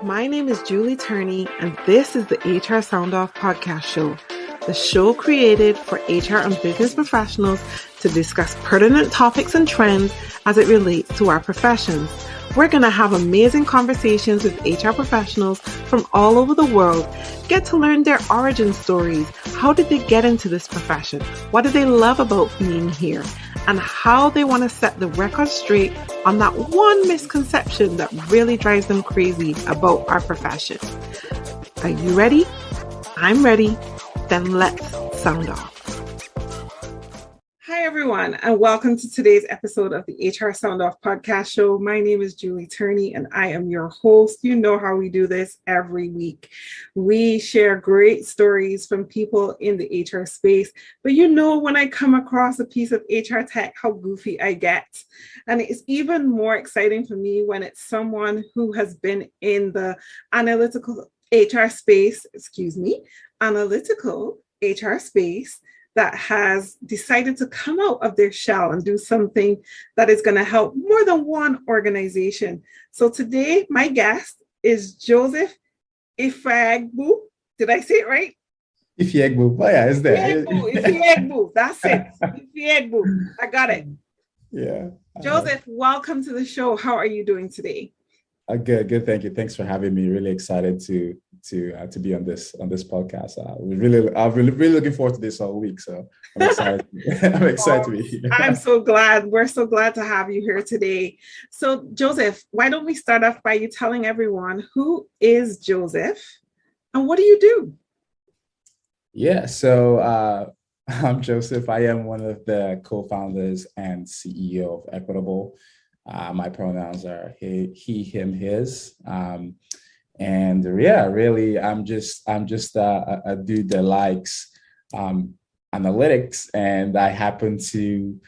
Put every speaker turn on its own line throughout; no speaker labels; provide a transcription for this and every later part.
My name is Julie Turney, and this is the HR Sound Off podcast show, the show created for HR and business professionals to discuss pertinent topics and trends as it relates to our professions. We're going to have amazing conversations with HR professionals from all over the world, get to learn their origin stories. How did they get into this profession? What do they love about being here? And how they want to set the record straight on that one misconception that really drives them crazy about our profession. Are you ready? I'm ready. Then let's sound off. Hi, everyone, and welcome to today's episode of the HR Sound Off podcast show. My name is Julie Turney, and I am your host. You know how we do this every week. We share great stories from people in the HR space, but you know when I come across a piece of HR tech, how goofy I get. And it's even more exciting for me when it's someone who has been in the analytical HR space that has decided to come out of their shell and do something that is going to help more than one organization. So today, my guest is Joseph Ifiegbu. Did I say it right?
Ifiegbu. Oh, yeah, it's there.
Ifiegbu. That's it. Ifiegbu. I got it.
Yeah.
Joseph, welcome to the show. How are you doing today?
Good. Thank you. Thanks for having me. Really excited to be on this podcast. I've really looking forward to this all week. So I'm excited. I'm excited to be here.
I'm so glad. We're so glad to have you here today. So Joseph, why don't we start off by you telling everyone who is Joseph and what do you do?
Yeah. So I'm Joseph. I am one of the co-founders and CEO of eqtble. My pronouns are he, him, his. And yeah, really, I'm just a dude that likes analytics, and I happen to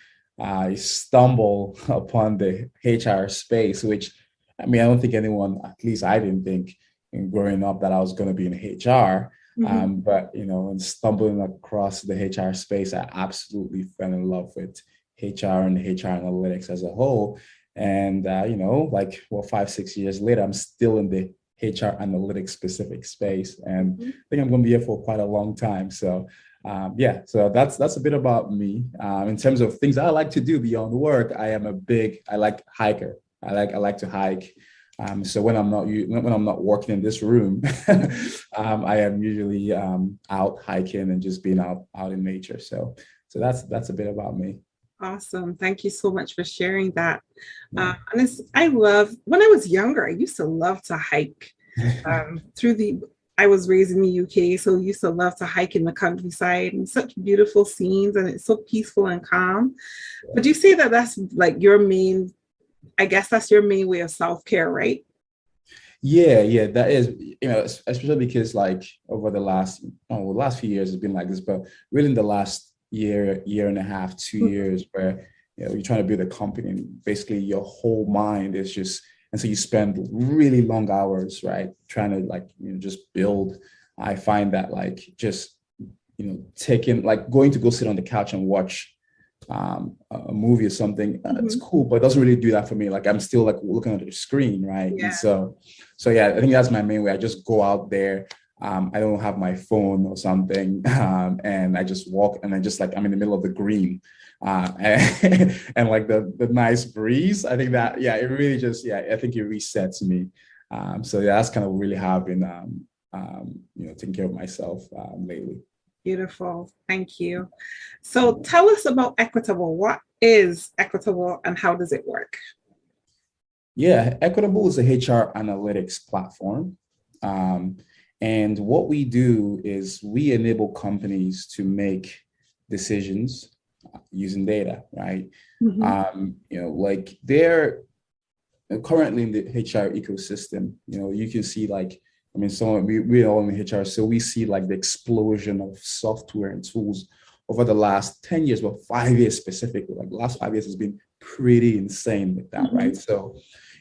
stumble upon the HR space, which, I mean, I don't think anyone, at least I didn't think in growing up that I was going to be in HR. Mm-hmm. But, you know, in stumbling across the HR space, I absolutely fell in love with HR and HR analytics as a whole. And, 5-6 years later, I'm still in the HR analytics specific space. And I think I'm going to be here for quite a long time. So, so that's a bit about me. In terms of things I like to do beyond work, I like hiker. I like to hike. So when I'm not working in this room, I am usually out hiking and just being out in nature. So that's a bit about me.
Awesome. Thank you so much for sharing that. When I was younger, I used to love to hike I was raised in the UK, so I used to love to hike in the countryside and such beautiful scenes, and it's so peaceful and calm. But you say that that's like your main, I guess that's your main way of self-care, right?
Yeah, that is, especially because like over the last few years, it's been like this, but really in the last year and a half, 2 years, where you're trying to build a company and basically your whole mind is just, and so you spend really long hours, right, trying to just build. I find that just going to go sit on the couch and watch a movie or something, it's cool, but it doesn't really do that for me. Like I'm still looking at the screen, right? Yeah. And so yeah, I think that's my main way. I just go out there. I don't have my phone or something, and I just walk, and I'm in the middle of the green, and like the nice breeze. I think that it really just I think it resets me. So that's kind of really how I've been taking care of myself lately.
Beautiful, thank you. So tell us about eqtble. What is eqtble and how does it work?
Yeah, eqtble is a HR analytics platform. And what we do is we enable companies to make decisions using data, right? Mm-hmm. They're currently in the HR ecosystem. You can see we're all in HR, so we see the explosion of software and tools over the last 10 years, but 5 years specifically. The last 5 years has been pretty insane with that, right? So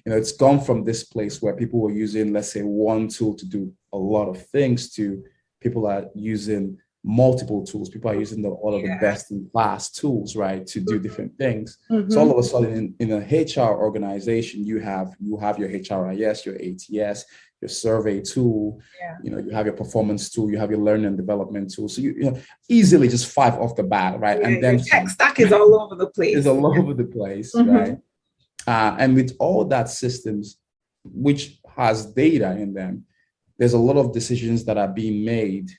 it's gone from this place where people were using, let's say, one tool to do a lot of things to people are using multiple tools. People are using all of the best in class tools, right, to do different things. Mm-hmm. So all of a sudden in a HR organization, you have your HRIS, your ATS, your survey tool, you have your performance tool, you have your learning and development tool. So you easily just 5 off the bat, right?
Yeah,
And then
your tech stack is all over the place.
Is all over the place, right? And with all that systems, which has data in them, there's a lot of decisions that are being made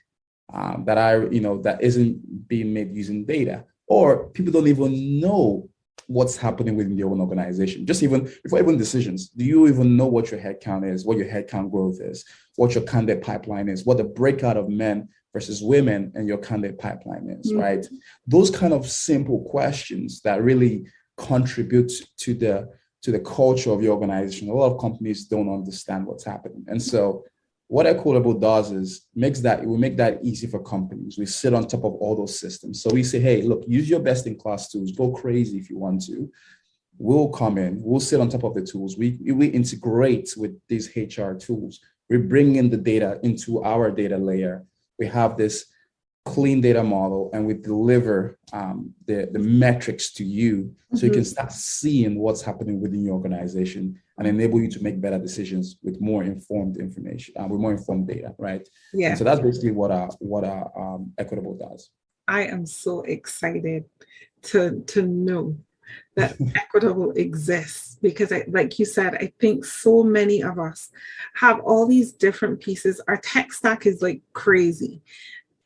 that isn't being made using data, or people don't even know what's happening within your own organization. Just even before even decisions, do you even know what your headcount is, what your headcount growth is, what your candidate pipeline is, what the breakout of men versus women in your candidate pipeline is, right? Those kind of simple questions that really contribute to the culture of your organization. A lot of companies don't understand what's happening. And so what eqtble does is we make that easy for companies. We sit on top of all those systems. So we say, hey, look, use your best in class tools, go crazy if you want to. We'll come in, we'll sit on top of the tools. We integrate with these HR tools. We bring in the data into our data layer. We have this clean data model, and we deliver the metrics to you so you can start seeing what's happening within your organization and enable you to make better decisions with more informed information, with more informed data, right?
Yeah.
And so that's basically what our eqtble does.
I am so excited to know that eqtble exists, because like you said, I think so many of us have all these different pieces. Our tech stack is like crazy.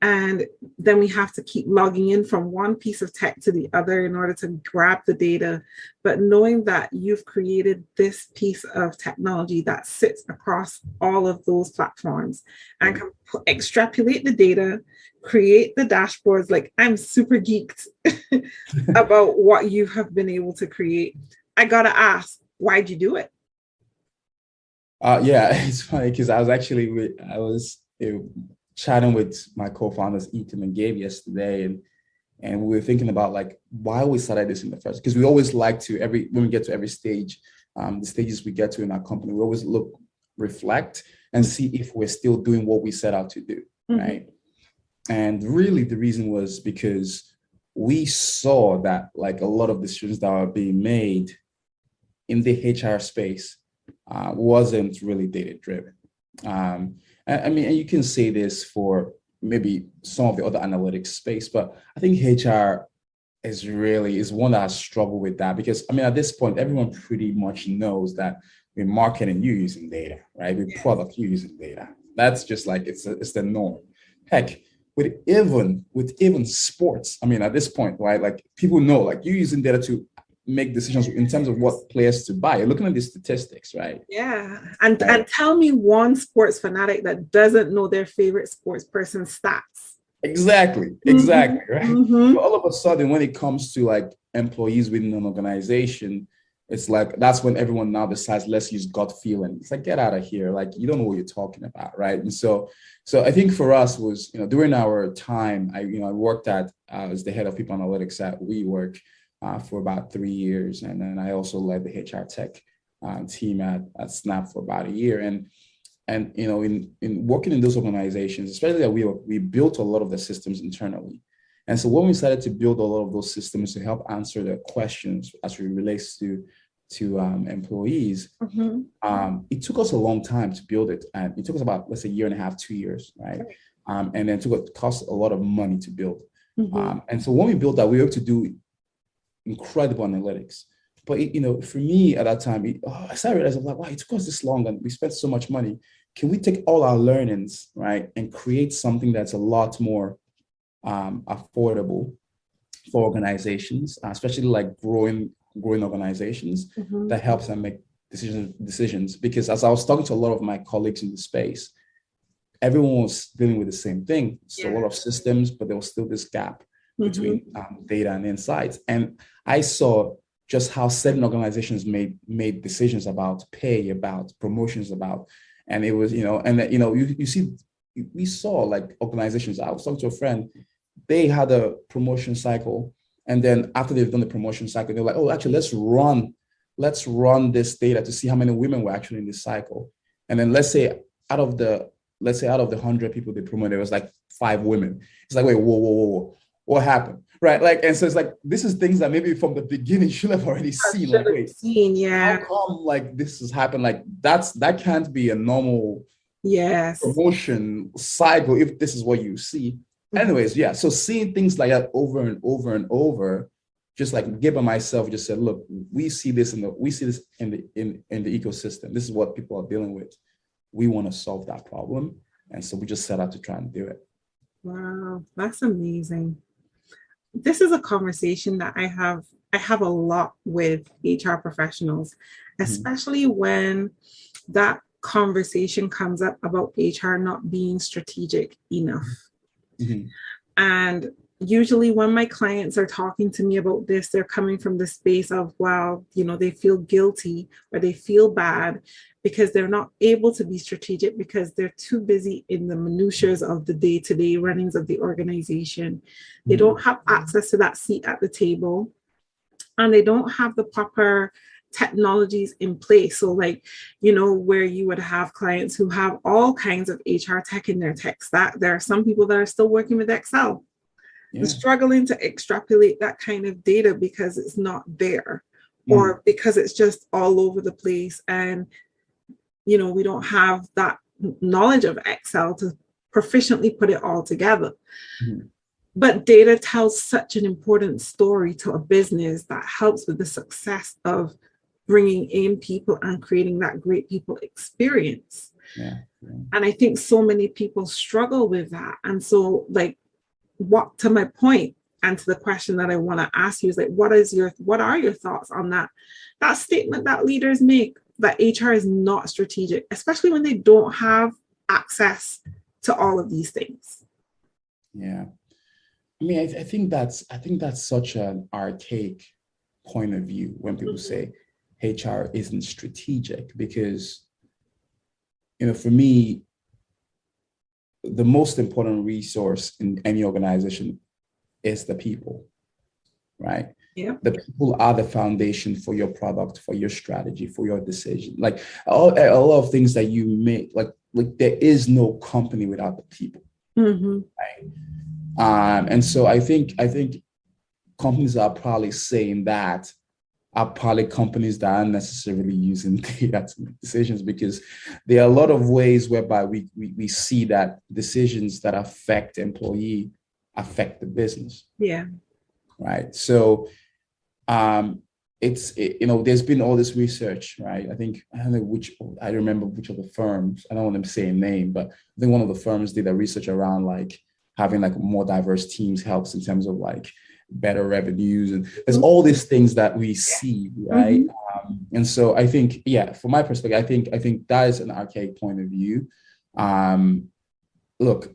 And then we have to keep logging in from one piece of tech to the other in order to grab the data. But knowing that you've created this piece of technology that sits across all of those platforms and can extrapolate the data, create the dashboards, like I'm super geeked about what you have been able to create. I gotta ask, why'd you do it?
It's funny because I was chatting with my co-founders Ethan and Gabe yesterday, and we were thinking about like why we started this in the first, because we always like to when we get to every stage, the stages we get to in our company, we always reflect and see if we're still doing what we set out to do, right? And really the reason was because we saw that like a lot of decisions that were being made in the HR space wasn't really data driven. I mean, and you can say this for maybe some of the other analytics space, but I think HR is one that has struggled with that, because I mean, at this point, everyone pretty much knows that with marketing, you're using data, right? With product, you're using data. That's just like it's the norm. Heck, with even sports, I mean, at this point, right? Like people know, like you're using data to make decisions in terms of what players to buy. You're looking at the statistics, right?
Yeah. And tell me one sports fanatic that doesn't know their favorite sports person's stats.
Exactly, right? But all of a sudden, when it comes to like employees within an organization, it's like that's when everyone now decides, let's use gut feeling. It's like, get out of here. Like, you don't know what you're talking about, right? And so I think for us was, during our time, I worked as the head of people analytics at WeWork for about 3 years. And then I also led the HR tech team at Snap for about a year. And in working in those organizations, especially at WeWork, we built a lot of the systems internally. And so when we started to build a lot of those systems to help answer the questions as it relates to employees, it took us a long time to build it. And it took us about, let's say, 1.5 years, 2 years, right? And then it cost a lot of money to build. And so when we built that, we were able to do incredible analytics. But for me at that time, I started realizing, like, wow, it took us this long and we spent so much money. Can we take all our learnings, right, and create something that's a lot more affordable for organizations, especially like growing organizations, that helps them make decisions? Because as I was talking to a lot of my colleagues in the space, everyone was dealing with the same thing. So a lot of systems, but there was still this gap between data and insights. And I saw just how certain organizations made decisions about pay, about promotions, and it was, we saw like organizations. I was talking to a friend, they had a promotion cycle, and then after they've done the promotion cycle, they're like, oh, actually, let's run this data to see how many women were actually in this cycle. And then let's say out of the 100 people they promoted, there was like 5 women. It's like, wait, whoa, what happened? right? Like, and so it's like, this is things that maybe from the beginning you should have already seen. Like, wait,
yeah.
how come like this has happened? Like that can't be a normal promotion cycle if this is what you see. Anyways, yeah. So seeing things like that over and over and over, just like Gib myself just said, look, we see this in the ecosystem. This is what people are dealing with. We want to solve that problem. And so we just set out to try and do it.
Wow, that's amazing. This is a conversation that I have a lot with HR professionals, especially when that conversation comes up about HR not being strategic enough. And usually when my clients are talking to me about this, they're coming from the space of, wow, they feel guilty or they feel bad because they're not able to be strategic because they're too busy in the minutiae of the day-to-day runnings of the organization. They don't have access to that seat at the table, and they don't have the proper technologies in place. So like, where you would have clients who have all kinds of HR tech in their tech stack. There are some people that are still working with Excel and struggling to extrapolate that kind of data because it's not there or because it's just all over the place. And, we don't have that knowledge of Excel to proficiently put it all together. But data tells such an important story to a business that helps with the success of bringing in people and creating that great people experience. And I think so many people struggle with that. And so like, what to my point and to the question that I want to ask you is like, what are your thoughts on that statement that leaders make that HR is not strategic, especially when they don't have access to all of these things?
Yeah. I mean, I think that's such an archaic point of view when people say HR isn't strategic, because, for me, the most important resource in any organization is the people, right?
Yeah.
The people are the foundation for your product, for your strategy, for your decision. Like a lot of things that you make, like there is no company without the people, right? And so I think companies are probably saying that are probably companies that aren't necessarily using data to make decisions, because there are a lot of ways whereby we see that decisions that affect employee affect the business.
Yeah.
Right. So there's been all this research, right? I remember which of the firms, I don't want them to say a name, but I think one of the firms did a research around like having like more diverse teams helps in terms of like better revenues, and there's all these things that we see, right? And so I think, from my perspective, I think that is an archaic point of view. Look,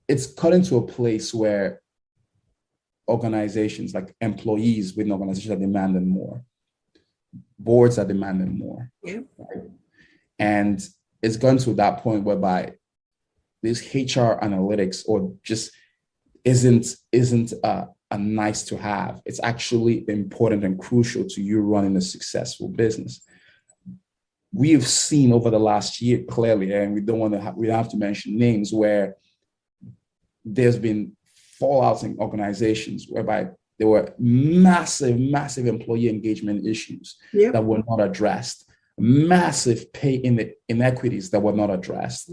it's cut into a place where organizations, like employees within organizations, are demanding more. Boards are demanding more. Right? And it's gone to that point whereby this HR analytics or just isn't a nice to have. It's actually important and crucial to you running a successful business. We have seen over the last year clearly, and we don't have to mention names, where there's been fallouts in organizations whereby there were massive employee engagement issues that were not addressed, massive pay inequities that were not addressed.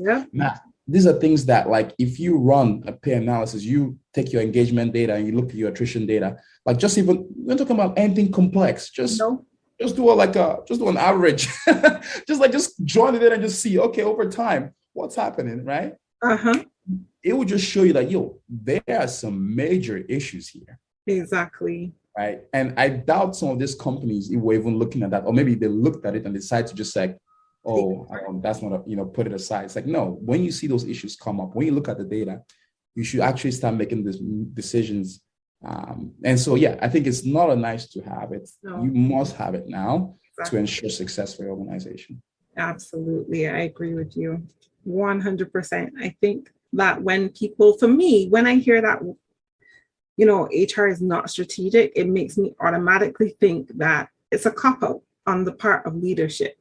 These are things that, like, if you run a pay analysis, you take your engagement data and you look at your attrition data, like, just even, we're not talking about anything complex, just do an average, just join it in and just see, okay, over time, what's happening, right? It would just show you that, there are some major issues here.
Exactly.
Right. And I doubt some of these companies were even looking at that, or maybe they looked at it and decided to just say, that's not put it aside. It's like, no, when you see those issues come up, when you look at the data, you should actually start making these decisions. And so, I think it's not a nice to have it. No. You must have it now to ensure success for your organization.
Absolutely. I agree with you 100%. I think that when I hear that, HR is not strategic, it makes me automatically think that it's a cop-out on the part of leadership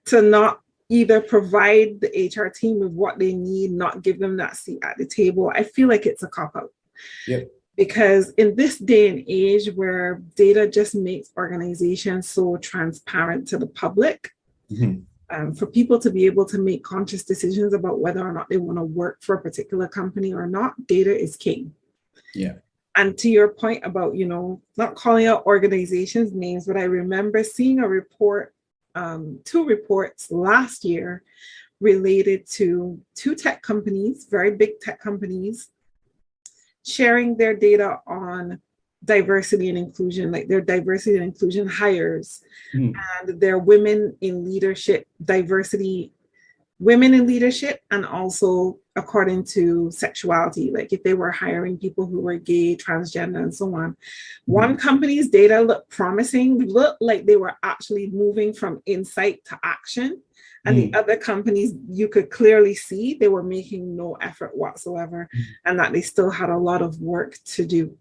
to not either provide the HR team with what they need, not give them that seat at the table. I feel like it's a cop-out. Because in this day and age where data just makes organizations so transparent to the public, for people to be able to make conscious decisions about whether or not they want to work for a particular company or not, data is king.
Yeah.
And to your point about, not calling out organizations' names, but I remember seeing a report, 2 reports last year related to 2 tech companies, very big tech companies, sharing their data on diversity and inclusion, like their diversity and inclusion hires and their women in leadership, diversity, women in leadership, and also according to sexuality, like if they were hiring people who were gay, transgender, and so on. One company's data looked promising, looked like they were actually moving from insight to action. And the other companies, you could clearly see they were making no effort whatsoever and that they still had a lot of work to do.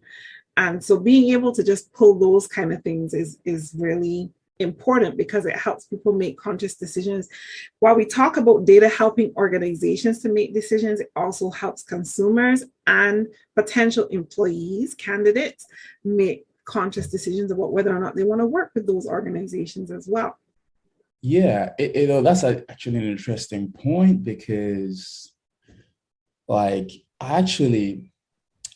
And so being able to just pull those kind of things is really important because it helps people make conscious decisions. While we talk about data helping organizations to make decisions, it also helps consumers and potential employees, candidates, make conscious decisions about whether or not they want to work with those organizations as well.
Yeah, that's actually an interesting point because, I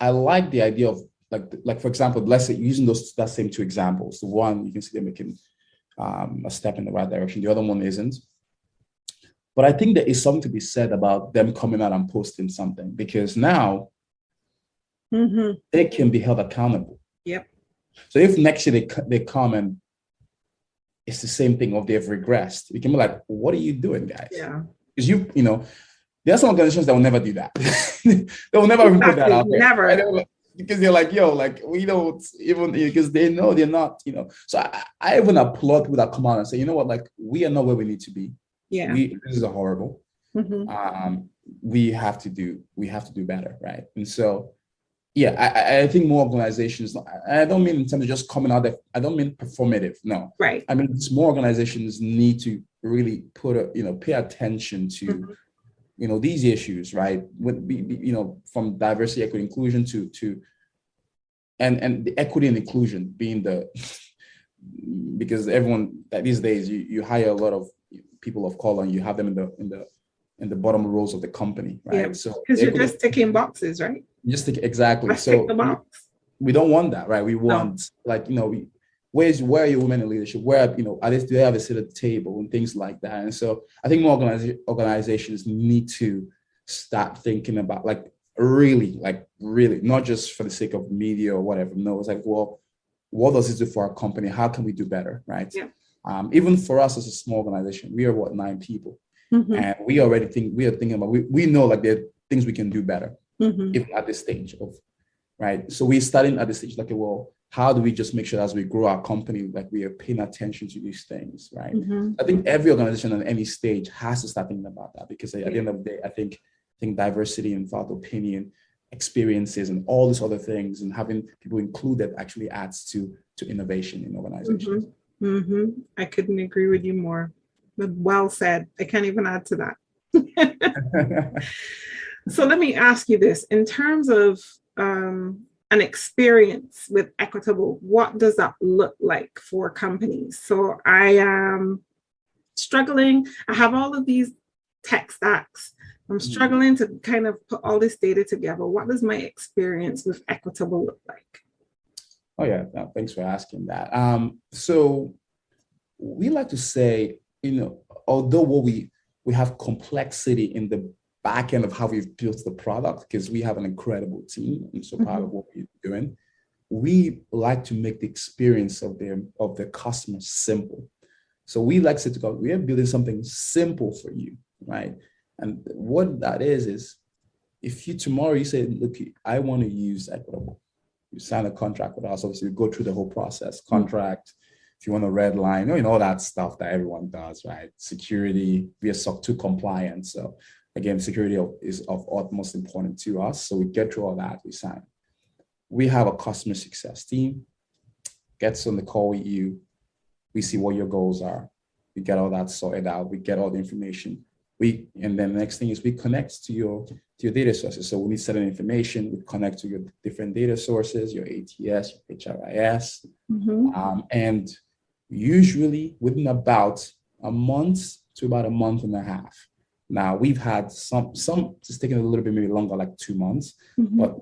like the idea of like for example, let's say using that same 2 examples. The one you can see they're making a step in the right direction. The other one isn't. But I think there is something to be said about them coming out and posting something because now they can be held accountable.
Yep.
So if next year they come and it's the same thing or they've regressed, we can be like, what are you doing, guys?
Yeah.
Because there are some organizations that will never do that. They will never put that out there.
Never.
Right? Because they're like, we don't even, because they know they're not, So I even applaud people that come out and say, you know what, we are not where we need to be.
Yeah.
This is horrible. We have to do better, right? And so, yeah, I think more organizations, I don't mean in terms of just coming out there, I don't mean performative, no.
Right.
I mean, more organizations need to really pay attention to, these issues, right? From diversity, equity, inclusion to and the equity and inclusion being because everyone that these days you hire a lot of people of color and you have them in the bottom rows of the company, right?
Yeah,
so
because you're just ticking boxes, right?
Exactly. So we don't want that, right? We want where are your women in leadership? Where do they have a seat at the table and things like that? And so I think more organizations need to start thinking about really, not just for the sake of media or whatever. No, it's well, what does this do for our company? How can we do better, right?
Yeah.
Even for us as a small organization, we are 9 people, and we are thinking about we know there are things we can do better, even at this stage of, right? So we're starting at this stage how do we just make sure as we grow our company, we are paying attention to these things, right? I think every organization at any stage has to start thinking about that because at the end of the day, I think diversity and thought, opinion, experiences, and all these other things, and having people included actually adds to innovation in organizations.
I couldn't agree with you more. But well said. I can't even add to that. So let me ask you this: in terms of an experience with eqtble, what does that look like for companies? So I am struggling. I have all of these tech stacks. I'm struggling to kind of put all this data together. What does my experience with eqtble look like?
Oh yeah, no, thanks for asking that. So we like to say, although we have complexity in the back end of how we've built the product, because we have an incredible team, I'm so proud of what we're doing. We like to make the experience of the customer simple. So we like to say to God, we are building something simple for you, right? And what that is if tomorrow you say, look, I want to use eqtble, you sign a contract with us, obviously you go through the whole process, contract, if you want a red line, all that stuff that everyone does, right? Security, we are SOC 2 compliant. So again, security is of utmost importance to us. So we get through all that, we sign. We have a customer success team, gets on the call with you. We see what your goals are. We get all that sorted out. We get all the information. and then the next thing is we connect to your data sources. So we need certain information. We connect to your different data sources, your ATS, your HRIS, and usually within about a month to about a month and a half. Now we've had some it's taken a little bit maybe longer, like 2 months, but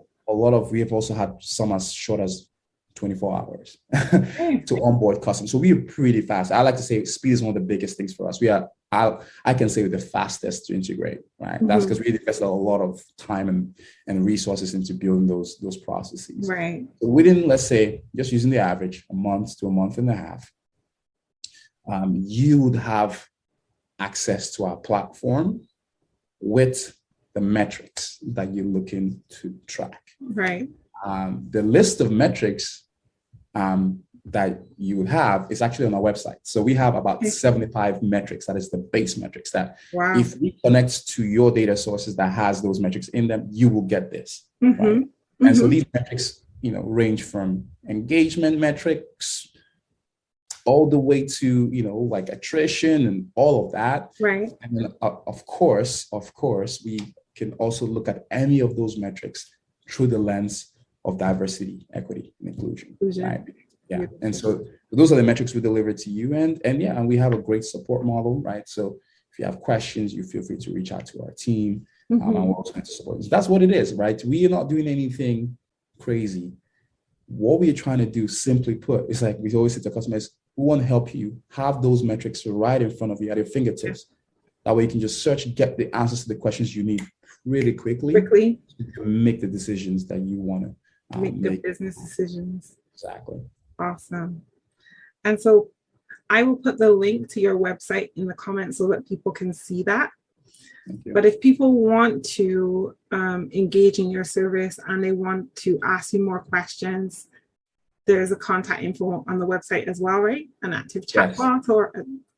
we have also had some as short as 24 hours to onboard customers. So we are pretty fast. I like to say speed is one of the biggest things for us. I can say we're the fastest to integrate, right? That's because we invested a lot of time and resources into building those processes.
Right.
So within, let's say, just using the average, a month to a month and a half, you would have access to our platform with the metrics that you're looking to track.
Right.
The list of metrics that you would have is actually on our website. So we have about 75 metrics. That is the base metrics that if we connect to your data sources that has those metrics in them, you will get this. Right? And so these metrics, range from engagement metrics all the way to, like attrition and all of that.
Right.
And then of course, we can also look at any of those metrics through the lens of diversity, equity, and inclusion. Right? Yeah. And so those are the metrics we deliver to you. And we have a great support model, right? So if you have questions, you feel free to reach out to our team. And we're also going to support you. That's what it is, right? We are not doing anything crazy. What we are trying to do, simply put, is like we always say to customers, we want to help you have those metrics right in front of you at your fingertips. That way you can just search, get the answers to the questions you need really quickly to make the decisions that you want to
make the business decisions.
Exactly.
Awesome. And so I will put the link to your website in the comments so that people can see that. But if people want to engage in your service and they want to ask you more questions, there's a contact info on the website as well, right? An active chat bot or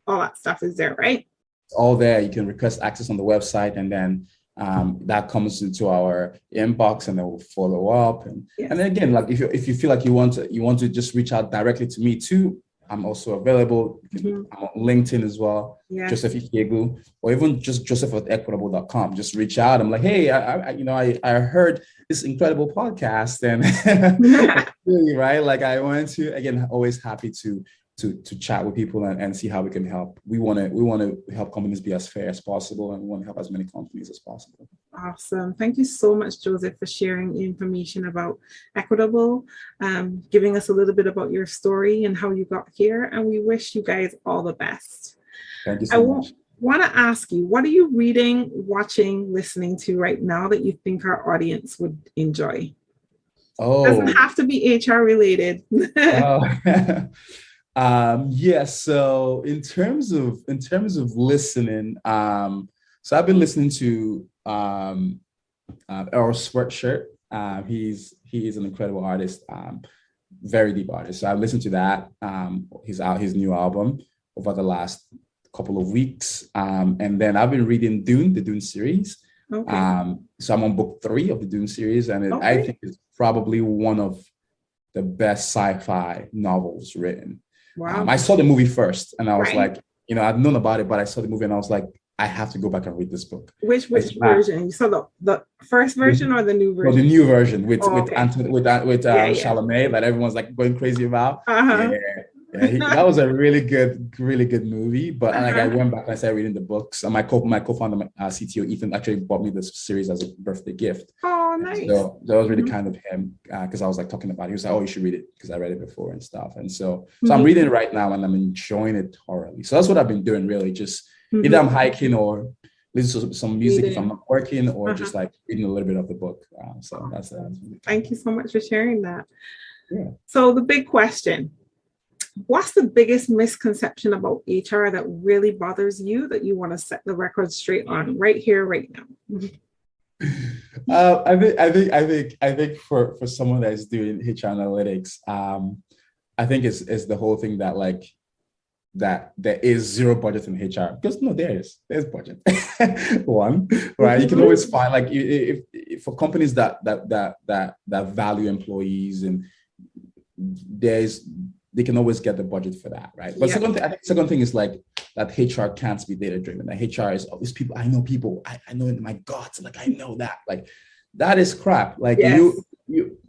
all that stuff is there, right?
It's all there. You can request access on the website, and then that comes into our inbox, and then we'll follow up. And then again, like if you feel like you want to just reach out directly to me too, I'm also available. I'm on LinkedIn as well, Joseph Ifiegbu, or even just joseph@eqtble.com. Just reach out. I'm like, hey, I heard this incredible podcast, and really, right? Like I want to, again, always happy to chat with people and see how we can help. We want to help companies be as fair as possible, and we want to help as many companies as possible.
Awesome. Thank you so much, Joseph, for sharing information about eqtble, giving us a little bit about your story and how you got here. And we wish you guys all the best.
Thank you so much.
I want to ask you, what are you reading, watching, listening to right now that you think our audience would enjoy? It doesn't have to be HR related.
So in terms of listening, so I've been listening to Earl Sweatshirt. He is an incredible artist, very deep artist. So I've listened to that, his new album over the last couple of weeks. And then I've been reading the Dune series. So I'm on book 3 of the Dune series, and I think it's probably one of the best sci-fi novels written.
Wow.
I saw the movie first, and I was like, I'd known about it, but I saw the movie and I was like, I have to go back and read this book.
Which version? You saw the first version or the new version?
Well, the new version with Chalamet that everyone's like going crazy about. That was a really good movie. But like I went back and I started reading the books. And my co-founder, CTO Ethan, actually bought me this series as a birthday gift.
Oh, nice.
So that was really kind of him, because I was like talking about it. He was like, oh, you should read it because I read it before and stuff. And so I'm reading it right now and I'm enjoying it thoroughly. So that's what I've been doing, really. Just either I'm hiking or listen to some music if I'm not working, or just like reading a little bit of the book. So that's that.
Thank you so much for sharing that.
Yeah.
So the big question. What's the biggest misconception about HR that really bothers you that you want to set the record straight on right here, right now?
I think for someone that is doing HR analytics, I think it's the whole thing that there is zero budget in HR, because there's budget. One, right? You can always find, like, if for companies that value employees, and there's they can always get the budget for that, right? But I think second thing is like that HR can't be data driven. That HR is always people. I know people. I know in my guts. Like I know that. Like that is crap. Like you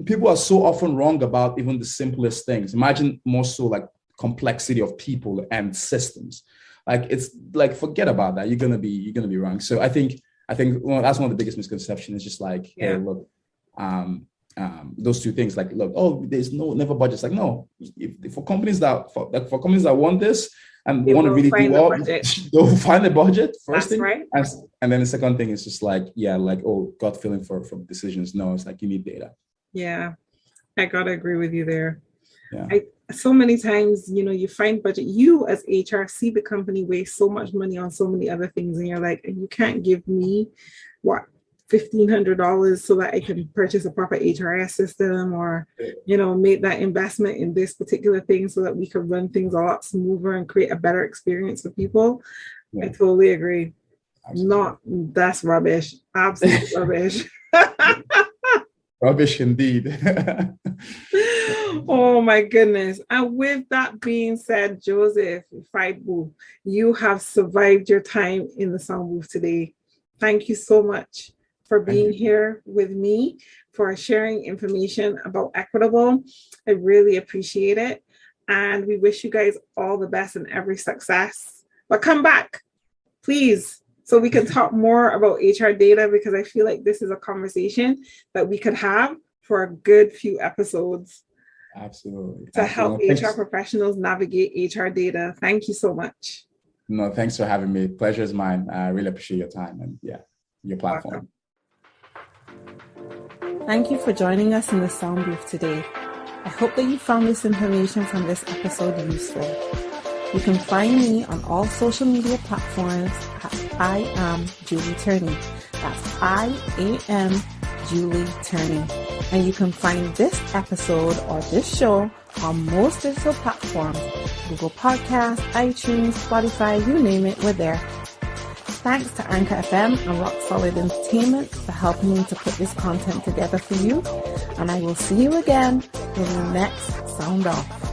people are so often wrong about even the simplest things. Imagine more so like complexity of people and systems. Like it's like forget about that. You're gonna be wrong. So I think that's one of the biggest misconceptions. Is just like, hey, look, those two things. Like, look, oh, there's never budgets. Like, no, for companies that want this and want to really do well, they'll find the budget first thing, right? And then the second thing is just like, gut feeling for decisions. No, it's like you need data.
Yeah, I gotta agree with you there.
Yeah.
So many times, you find budget. You as HR see the company waste so much money on so many other things, and you're like, you can't give me what $1,500 so that I can purchase a proper HRS system, or make that investment in this particular thing so that we can run things a lot smoother and create a better experience for people. I totally agree. That's rubbish. Absolute rubbish.
Rubbish indeed.
Oh my goodness. And with that being said, Joseph Ifiegbu, you have survived your time in the sound booth today. Thank you so much for being here with me, for sharing information about Equitable. I really appreciate it. And we wish you guys all the best and every success. But come back, please, so we can talk more about HR data, because I feel like this is a conversation that we could have for a good few episodes.
Absolutely.
To help HR professionals navigate HR data. Thank you so much.
No, thanks for having me. Pleasure is mine. I really appreciate your time and your platform.
Welcome. Thank you for joining us in the sound booth today. I hope that you found this information from this episode useful. You can find me on all social media platforms at I am Julie Turney. That's I-am Julie Turney. And you can find this episode or this show on most digital platforms: Google Podcasts, iTunes, Spotify, you name it, we're there. Thanks to Anchor FM and Rock Solid Entertainment for helping me to put this content together for you. And I will see you again in the next Sound Off.